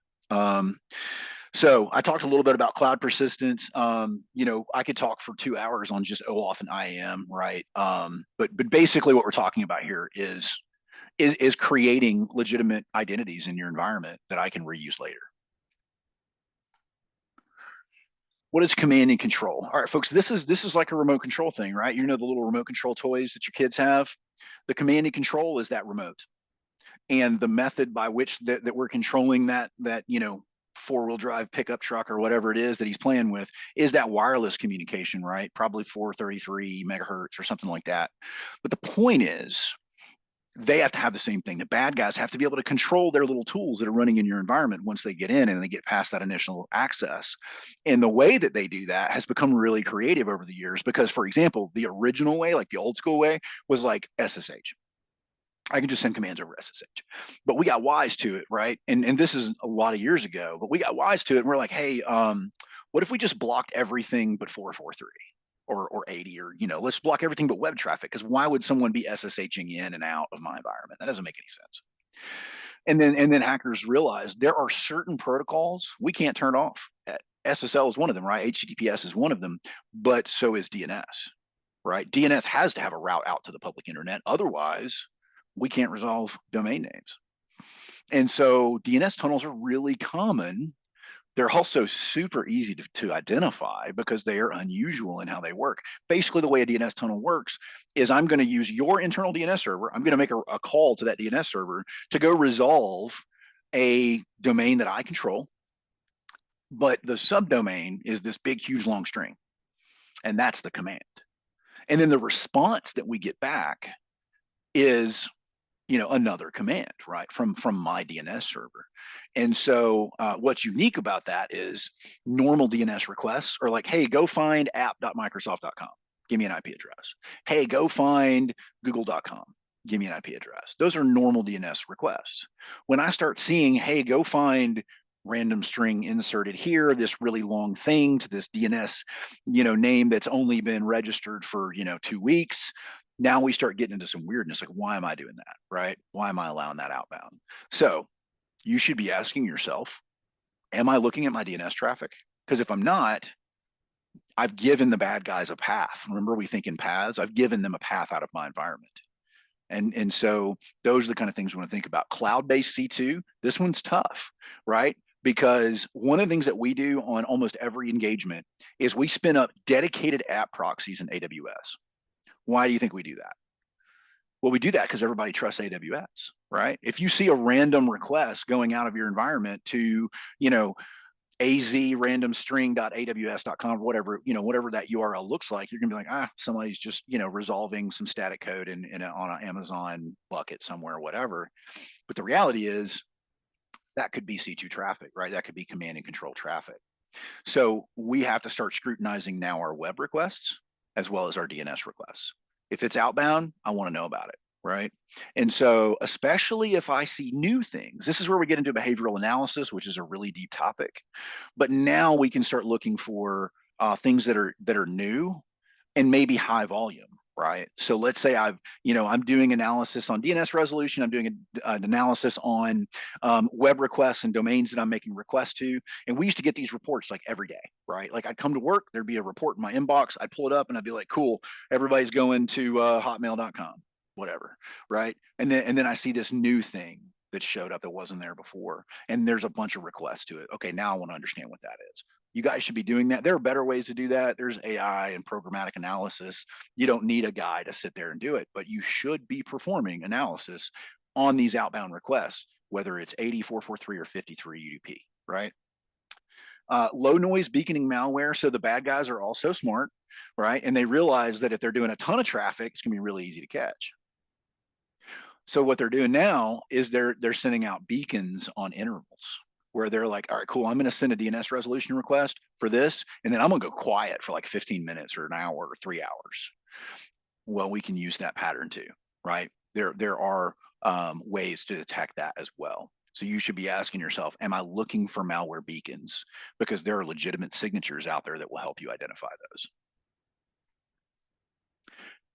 Speaker 1: So I talked a little bit about cloud persistence. I could talk for 2 hours on just OAuth and IAM, right? But basically what we're talking about here is creating legitimate identities in your environment that I can reuse later. What is command and control? All right, folks, this is like a remote control thing, right? The little remote control toys that your kids have. The command and control is that remote, and the method by which that we're controlling that four-wheel drive pickup truck or whatever it is that he's playing with is that wireless communication, right? Probably 433 megahertz or something like that. But the point is, they have to have the same thing. The bad guys have to be able to control their little tools that are running in your environment once they get in and they get past that initial access. And the way that they do that has become really creative over the years because, for example, the original way, like the old school way, was like SSH. I can just send commands over SSH. But we got wise to it, right? And this is a lot of years ago, but we got wise to it and we're like, hey, what if we just blocked everything but 443? Or 80, or let's block everything but web traffic, because why would someone be SSHing in and out of my environment? That doesn't make any sense. And then hackers realized there are certain protocols we can't turn off. SSL is one of them, right? HTTPS is one of them, but so is DNS, right? DNS has to have a route out to the public internet. Otherwise, we can't resolve domain names. And so DNS tunnels are really common. They're also super easy to identify because they are unusual in how they work. Basically, the way a DNS tunnel works is I'm going to use your internal DNS server. I'm going to make a call to that DNS server to go resolve a domain that I control. But the subdomain is this big, huge, long string. And that's the command. And then the response that we get back is another command, right, from my DNS server. And so what's unique about that is normal DNS requests are like, hey, go find app.microsoft.com, give me an IP address. Hey, go find google.com, give me an IP address. Those are normal DNS requests. When I start seeing, hey, go find random string inserted here, this really long thing to this DNS name that's only been registered for 2 weeks, Now we start getting into some weirdness, like, why am I doing that, right? Why am I allowing that outbound? So you should be asking yourself, am I looking at my DNS traffic? Because if I'm not, I've given the bad guys a path. Remember, we think in paths. I've given them a path out of my environment. And so those are the kind of things we want to think about. Cloud-based C2, this one's tough, right? Because one of the things that we do on almost every engagement is we spin up dedicated app proxies in AWS. Why do you think we do that? Well, we do that because everybody trusts AWS, right? If you see a random request going out of your environment to, you know, azrandomstring.aws.com, whatever, whatever that URL looks like, you're gonna be like, somebody's just, resolving some static code on an Amazon bucket somewhere, whatever. But the reality is that could be C2 traffic, right? That could be command and control traffic. So we have to start scrutinizing now our web requests as well as our DNS requests. If it's outbound, I want to know about it, right? And so, especially if I see new things, this is where we get into behavioral analysis, which is a really deep topic. But now we can start looking for things that are new and maybe high volume, right? So let's say I'm doing analysis on DNS resolution. I'm doing an analysis on web requests and domains that I'm making requests to. And we used to get these reports like every day, right? Like I'd come to work, there'd be a report in my inbox. I'd pull it up and I'd be like, cool, everybody's going to hotmail.com, whatever, right? And then I see this new thing that showed up that wasn't there before. And there's a bunch of requests to it. Okay, now I want to understand what that is. You guys should be doing that. There are better ways to do that. There's AI and programmatic analysis. You don't need a guy to sit there and do it, but you should be performing analysis on these outbound requests, whether it's 8443 or 53 UDP, right? Low noise beaconing malware. So the bad guys are also smart, right? And they realize that if they're doing a ton of traffic, it's gonna be really easy to catch. So what they're doing now is they're sending out beacons on intervals where they're like, all right, cool, I'm going to send a DNS resolution request for this, and then I'm going to go quiet for like 15 minutes or an hour or 3 hours. Well, we can use that pattern too, right? There are ways to detect that as well. So you should be asking yourself, am I looking for malware beacons? Because there are legitimate signatures out there that will help you identify those.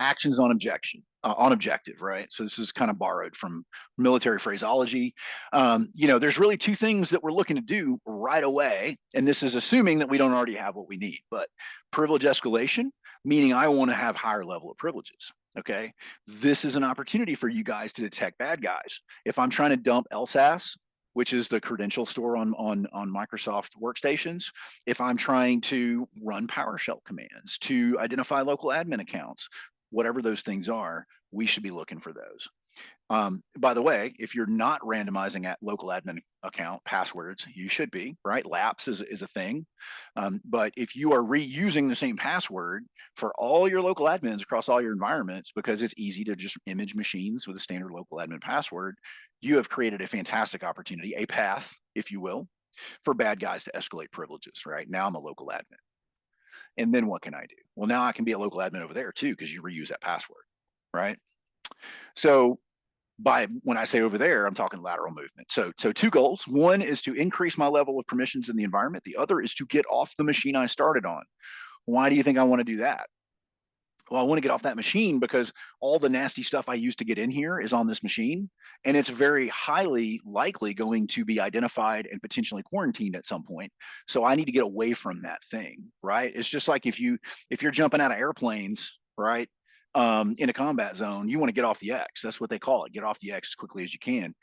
Speaker 1: Actions on objective, right? So this is kind of borrowed from military phraseology. There's really two things that we're looking to do right away, and this is assuming that we don't already have what we need. But privilege escalation, meaning I want to have higher level of privileges. Okay, this is an opportunity for you guys to detect bad guys. If I'm trying to dump LSAS, which is the credential store on Microsoft workstations, if I'm trying to run PowerShell commands to identify local admin accounts, whatever those things are, we should be looking for those. By the way, if you're not randomizing at local admin account passwords, you should be, right? Lapse is a thing. But if you are reusing the same password for all your local admins across all your environments, because it's easy to just image machines with a standard local admin password, you have created a fantastic opportunity, a path, if you will, for bad guys to escalate privileges, right? Now I'm a local admin. And then what can I do? Well, now I can be a local admin over there too, because you reuse that password, right? So when I say over there, I'm talking lateral movement. So two goals. One is to increase my level of permissions in the environment. The other is to get off the machine I started on. Why do you think I want to do that? Well, I want to get off that machine because all the nasty stuff I used to get in here is on this machine, and it's very highly likely going to be identified and potentially quarantined at some point. So I need to get away from that thing, right? It's just like if you're jumping out of airplanes, right, in a combat zone, you want to get off the X. That's what they call it. Get off the X as quickly as you can.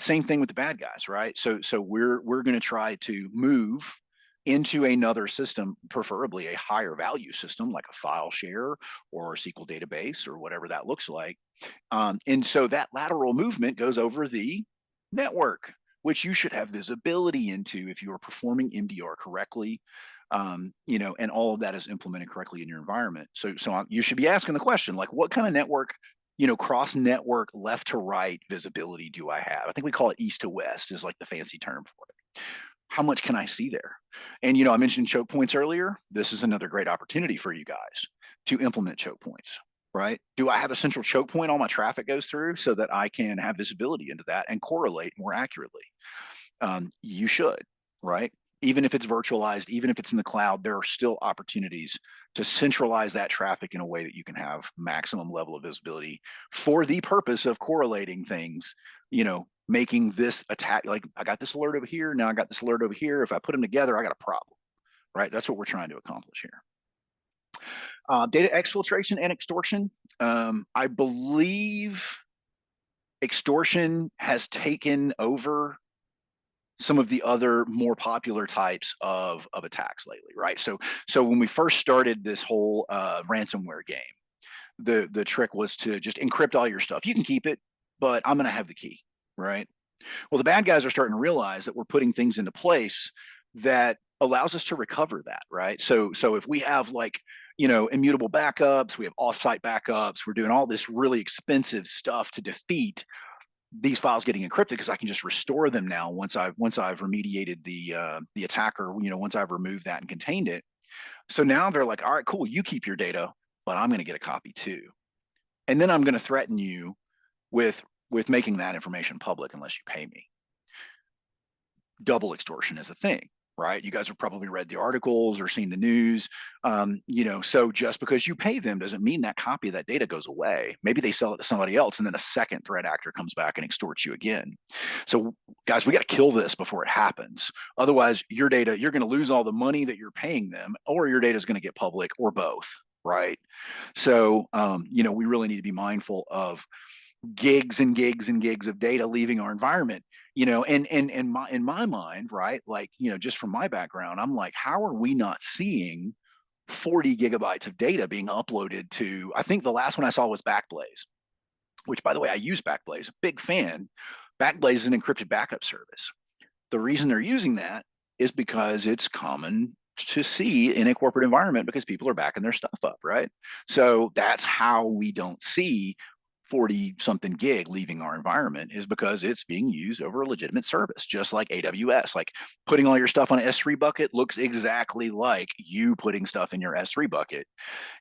Speaker 1: Same thing with the bad guys, right? So we're going to try to move into another system, preferably a higher value system like a file share or a SQL database or whatever that looks like. And so that lateral movement goes over the network, which you should have visibility into if you are performing MDR correctly, and all of that is implemented correctly in your environment. So you should be asking the question, like, what kind of network, cross network left to right visibility do I have? I think we call it east to west is like the fancy term for it. How much can I see there? And, I mentioned choke points earlier. This is another great opportunity for you guys to implement choke points, right? Do I have a central choke point all my traffic goes through so that I can have visibility into that and correlate more accurately? You should, right? even if it's virtualized, even if it's in the cloud, there are still opportunities to centralize that traffic in a way that you can have maximum level of visibility for the purpose of correlating things, making this attack, like I got this alert over here, now I got this alert over here. If I put them together, I got a problem, right? That's what we're trying to accomplish here. Data exfiltration and extortion. I believe extortion has taken over some of the other more popular types of attacks lately, right? So when we first started this whole ransomware game, the trick was to just encrypt all your stuff. You can keep it, but I'm going to have the key, right? Well, the bad guys are starting to realize that we're putting things into place that allows us to recover that, right? So if we have like immutable backups, we have offsite backups, we're doing all this really expensive stuff to defeat these files getting encrypted, because I can just restore them now once I've remediated the attacker, once I've removed that and contained it. So now they're like, all right, cool, you keep your data, but I'm going to get a copy too, and then I'm going to threaten you with making that information public unless you pay me. Double extortion is a thing, right? You guys have probably read the articles or seen the news. So just because you pay them doesn't mean that copy of that data goes away. Maybe they sell it to somebody else, and then a second threat actor comes back and extorts you again. So guys, we got to kill this before it happens. Otherwise, your data, you're going to lose all the money that you're paying them, or your data is going to get public, or both, right? So we really need to be mindful of gigs and gigs and gigs of data leaving our environment, and in my mind, right, like, just from my background, I'm like, how are we not seeing 40 gigabytes of data being uploaded to, I think the last one I saw was Backblaze, which, by the way, I use Backblaze, big fan. Backblaze is an encrypted backup service. The reason they're using that is because it's common to see in a corporate environment, because people are backing their stuff up, right? So that's how we don't see 40 something gig leaving our environment, is because it's being used over a legitimate service, just like AWS. Like, putting all your stuff on an S3 bucket looks exactly like you putting stuff in your S3 bucket.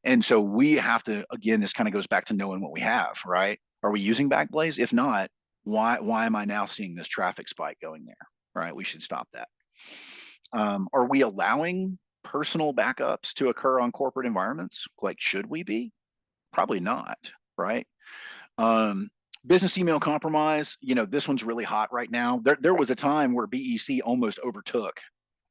Speaker 1: And so we have to, again, this kind of goes back to knowing what we have, right? Are we using Backblaze? If not, why am I now seeing this traffic spike going there? Right? We should stop that. Are we allowing personal backups to occur on corporate environments? Like, should we be? Probably not, right? Business email compromise, this one's really hot right now. There was a time where BEC almost overtook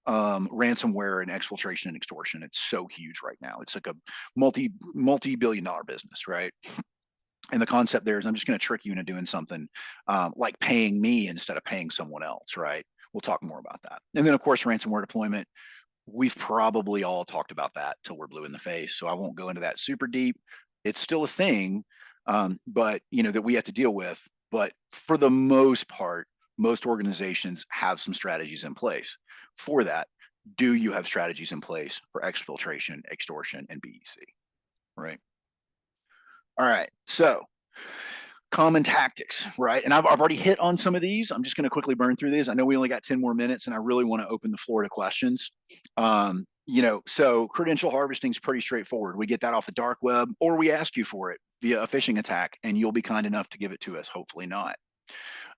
Speaker 1: ransomware and exfiltration and extortion. It's so huge right now. It's like a multi-billion-dollar business, right? And the concept there is, I'm just going to trick you into doing something like paying me instead of paying someone else, right? We'll talk more about that. And then, of course, ransomware deployment. We've probably all talked about that till we're blue in the face, so I won't go into that super deep. It's still a thing, but that we have to deal with. But for the most part, most organizations have some strategies in place for that. Do you have strategies in place for exfiltration, extortion, and BEC? Right. All right. So common tactics, right? And I've already hit on some of these. I'm just going to quickly burn through these. I know we only got 10 more minutes, and I really want to open the floor to questions. So credential harvesting is pretty straightforward. We get that off the dark web, or we ask you for it via a phishing attack, and you'll be kind enough to give it to us. Hopefully not.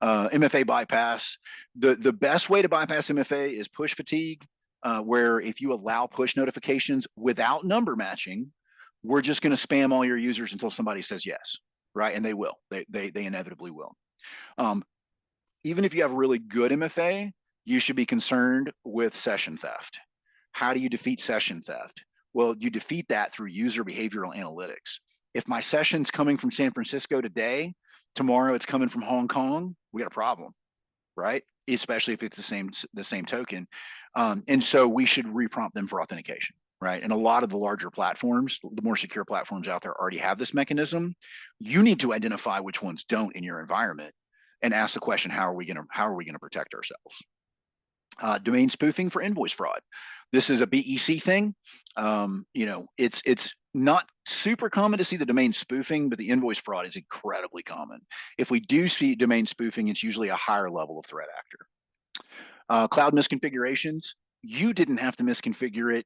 Speaker 1: MFA bypass. The best way to bypass MFA is push fatigue, where if you allow push notifications without number matching, we're just going to spam all your users until somebody says yes, right? And they will. They inevitably will. Even if you have really good MFA, you should be concerned with session theft. How do you defeat session theft? Well, you defeat that through user behavioral analytics. If my session's coming from San Francisco today, tomorrow it's coming from Hong Kong, we got a problem, right? Especially if it's the same token. And so we should reprompt them for authentication, right? And a lot of the larger platforms, the more secure platforms out there, already have this mechanism. You need to identify which ones don't in your environment and ask the question, how are we going to protect ourselves? Domain spoofing for invoice fraud. This is a BEC thing. It's not super common to see the domain spoofing, but the invoice fraud is incredibly common. If we do see domain spoofing, it's usually a higher level of threat actor. Cloud misconfigurations. You didn't have to misconfigure it.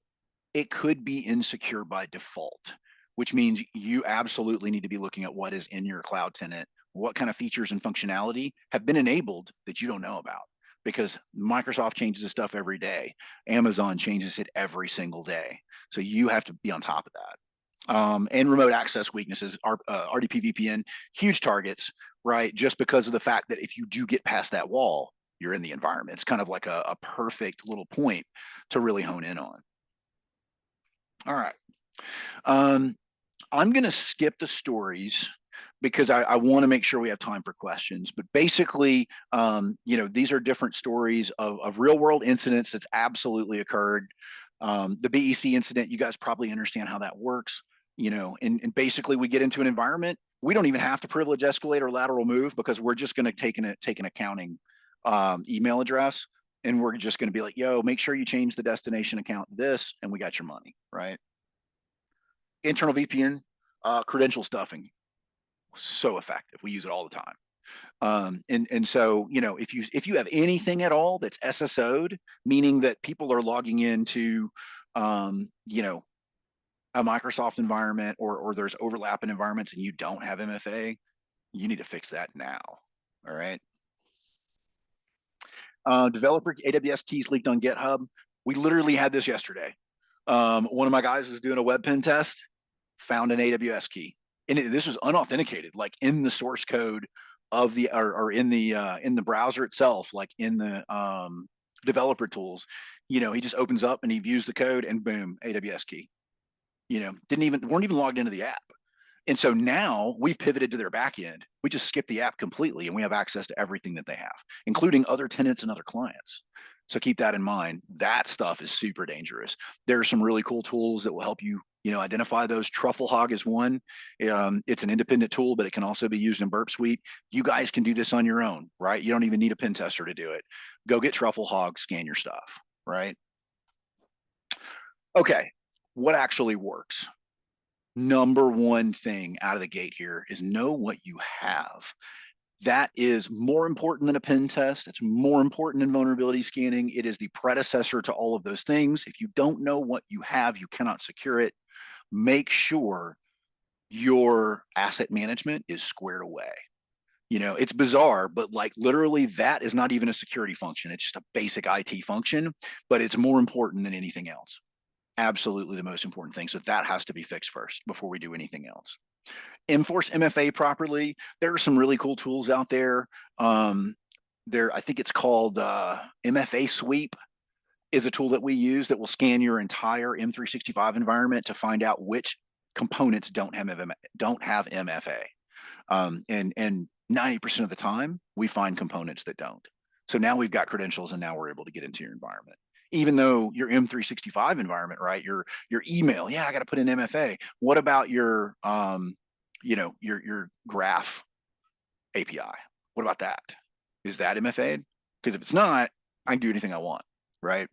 Speaker 1: It could be insecure by default, which means you absolutely need to be looking at what is in your cloud tenant, what kind of features and functionality have been enabled that you don't know about. because Microsoft changes this stuff every day. Amazon changes it every single day. So you have to be on top of that. And remote access weaknesses, RDP VPN, huge targets, right? Just because of the fact that if you do get past that wall, you're in the environment. It's kind of like a perfect little point to really hone in on. All right. Um, I'm going to skip the stories because I want to make sure we have time for questions. But basically, these are different stories of real world incidents that's absolutely occurred. The BEC incident, you guys probably understand how that works. And basically we get into an environment. We don't even have to privilege escalate or lateral move because we're just going to take an accounting email address, and we're just going to be like, yo, make sure you change the destination account to this, and we got your money, right? Internal VPN, credential stuffing, so effective. We use it all the time. And so, if you have anything at all that's SSO'd, meaning that people are logging into, a Microsoft environment, or there's overlapping environments and you don't have MFA, you need to fix that now. All right. Developer AWS keys leaked on GitHub. We literally had this yesterday. One of my guys was doing a web pen test, found an AWS key, and this was unauthenticated, like in the source code of the or in the browser itself, like in the developer tools. He just opens up and he views the code, and boom, AWS key. Weren't even logged into the app. And so now we've pivoted to their back end. We just skip the app completely, and we have access to everything that they have, including other tenants and other clients. So keep that in mind. That stuff is super dangerous. There are some really cool tools that will help you, identify those. Trufflehog is one. It's an independent tool, but it can also be used in Burp Suite. You guys can do this on your own, right? You don't even need a pen tester to do it. Go get Trufflehog, scan your stuff, right? Okay, what actually works? Number one thing out of the gate here is know what you have. That is more important than a pen test. It's more important than vulnerability scanning. It is the predecessor to all of those things. If you don't know what you have, you cannot secure it. Make sure your asset management is squared away. It's bizarre, but like literally that is not even a security function. It's just a basic IT function, but it's more important than anything else. Absolutely the most important thing. So that has to be fixed first before we do anything else. Enforce MFA properly. There are some really cool tools out there. I think it's called MFA Sweep is a tool that we use that will scan your entire M365 environment to find out which components don't have MFA. And 90% of the time, we find components that don't. So now we've got credentials, and now we're able to get into your environment. Even though your M365 environment, right? Your email, yeah, I got to put in MFA. What about your your graph API? What about that? Is that MFA'd? Because if it's not, I can do anything I want, right?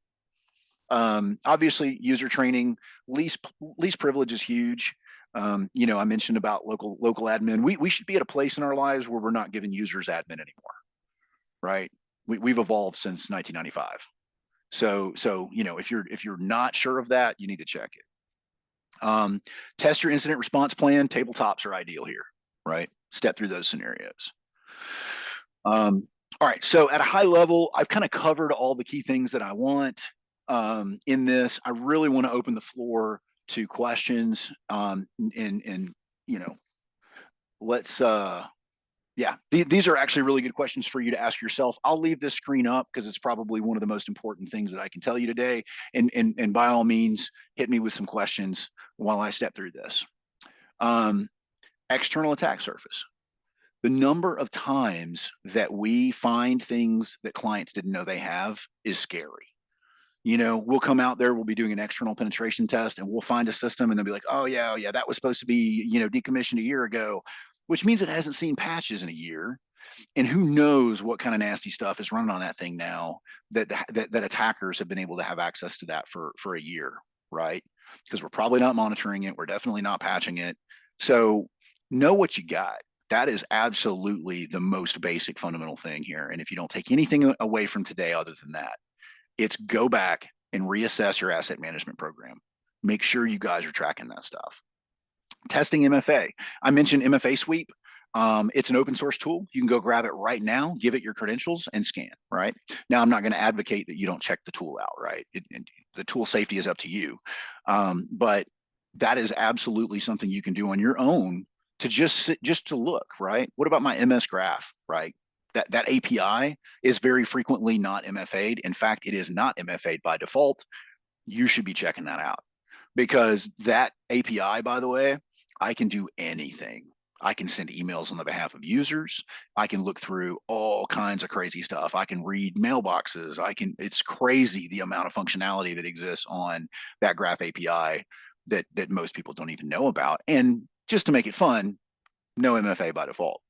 Speaker 1: Obviously, user training, least privilege is huge. I mentioned about local admin. We should be at a place in our lives where we're not giving users admin anymore, right? We've evolved since 1995. So if you're not sure of that, you need to check it. Test your incident response plan. Tabletops are ideal here, right? Step through those scenarios. All right, so at a high level, I've kind of covered all the key things that I want in this. I really want to open the floor to questions, and let's these are actually really good questions for you to ask yourself. I'll leave this screen up because it's probably one of the most important things that I can tell you today. And by all means, hit me with some questions while I step through this. External attack surface. The number of times that we find things that clients didn't know they have is scary. We'll come out there, we'll be doing an external penetration test, and we'll find a system, and they'll be like, oh yeah, that was supposed to be, decommissioned a year ago, which means it hasn't seen patches in a year. And who knows what kind of nasty stuff is running on that thing now that attackers have been able to have access to that for a year, right? Because we're probably not monitoring it. We're definitely not patching it. So know what you got. That is absolutely the most basic fundamental thing here. And if you don't take anything away from today other than that, it's go back and reassess your asset management program. Make sure you guys are tracking that stuff. Testing MFA. I mentioned MFA Sweep. It's an open source tool. You can go grab it right now, give it your credentials, and scan. Right now, I'm not going to advocate that you don't check the tool out. Right, the tool safety is up to you, but that is absolutely something you can do on your own to just to look. Right. What about my MS Graph? Right. That API is very frequently not MFA'd. In fact, it is not MFA'd by default. You should be checking that out because that API, by the way, I can do anything. I can send emails on the behalf of users. I can look through all kinds of crazy stuff. I can read mailboxes. It's crazy the amount of functionality that exists on that Graph API that most people don't even know about. And just to make it fun, no MFA by default.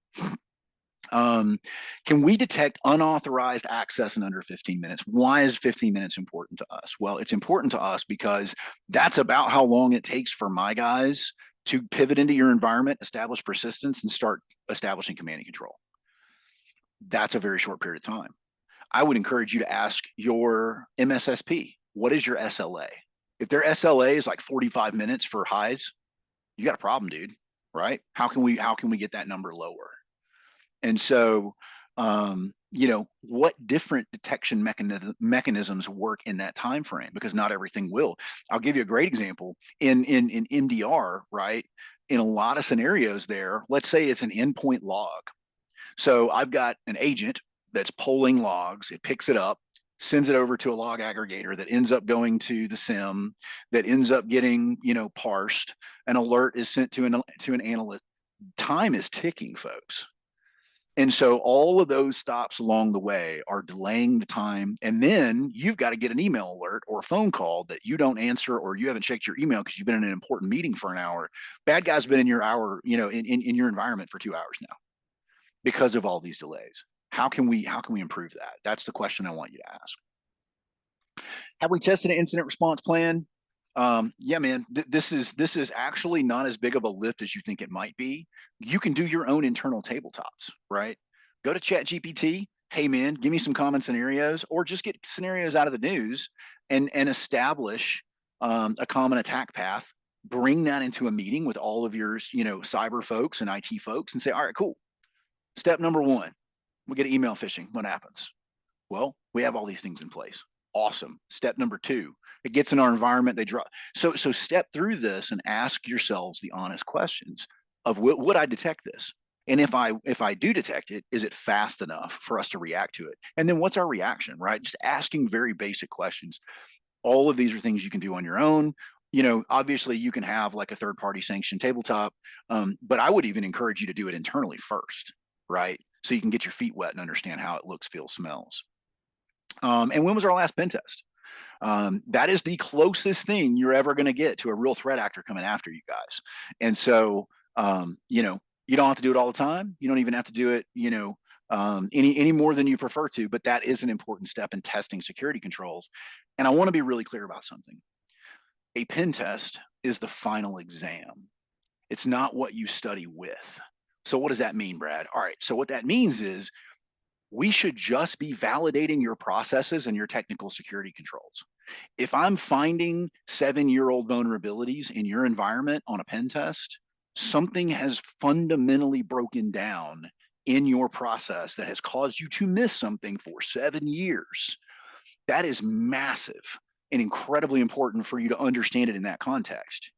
Speaker 1: Can we detect unauthorized access in under 15 minutes? Why is 15 minutes important to us? Well, it's important to us because that's about how long it takes for my guys to pivot into your environment, establish persistence, and start establishing command and control. That's a very short period of time. I would encourage you to ask your MSSP, what is your SLA? If their SLA is like 45 minutes for highs, you got a problem, dude, right? How can we get that number lower? And so, what different detection mechanisms work in that time frame? Because not everything will. I'll give you a great example in MDR, right? In a lot of scenarios there, let's say it's an endpoint log. So I've got an agent that's polling logs. It picks it up, sends it over to a log aggregator that ends up going to the SIM, that ends up getting parsed. An alert is sent to an analyst. Time is ticking, folks. And so all of those stops along the way are delaying the time. And then you've got to get an email alert or a phone call that you don't answer, or you haven't checked your email because you've been in an important meeting for an hour. Bad guy's been in your hour, in your environment for 2 hours now because of all these delays. How can we improve that? That's the question I want you to ask. Have we tested an incident response plan? Yeah, man, this is actually not as big of a lift as you think it might be. You can do your own internal tabletops, right? Go to ChatGPT. Hey, man, give me some common scenarios, or just get scenarios out of the news and establish a common attack path. Bring that into a meeting with all of your, cyber folks and IT folks, and say, all right, cool. Step number one, we get email phishing. What happens? Well, we have all these things in place. Awesome. Step number two, it gets in our environment. They drop. So step through this and ask yourselves the honest questions of would I detect this? And if I do detect it, is it fast enough for us to react to it? And then what's our reaction, right? Just asking very basic questions. All of these are things you can do on your own. Obviously you can have like a third party sanctioned tabletop, but I would even encourage you to do it internally first, right? So you can get your feet wet and understand how it looks, feels, smells. And when was our last pen test? That is the closest thing you're ever going to get to a real threat actor coming after you guys. And so, you don't have to do it all the time. You don't even have to do it, any more than you prefer to, but that is an important step in testing security controls. And I want to be really clear about something. A pen test is the final exam. It's not what you study with. So what does that mean, Brad? All right. So what that means is we should just be validating your processes and your technical security controls. If I'm finding 7-year-old vulnerabilities in your environment on a pen test, something has fundamentally broken down in your process that has caused you to miss something for 7 years. That is massive and incredibly important for you to understand it in that context.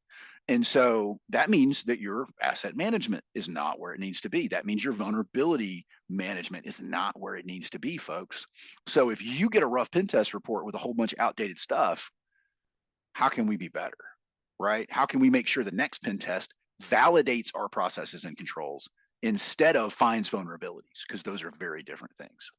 Speaker 1: And so that means that your asset management is not where it needs to be. That means your vulnerability management is not where it needs to be, folks. So if you get a rough pen test report with a whole bunch of outdated stuff, how can we be better, right? How can we make sure the next pen test validates our processes and controls instead of finds vulnerabilities? Because those are very different things.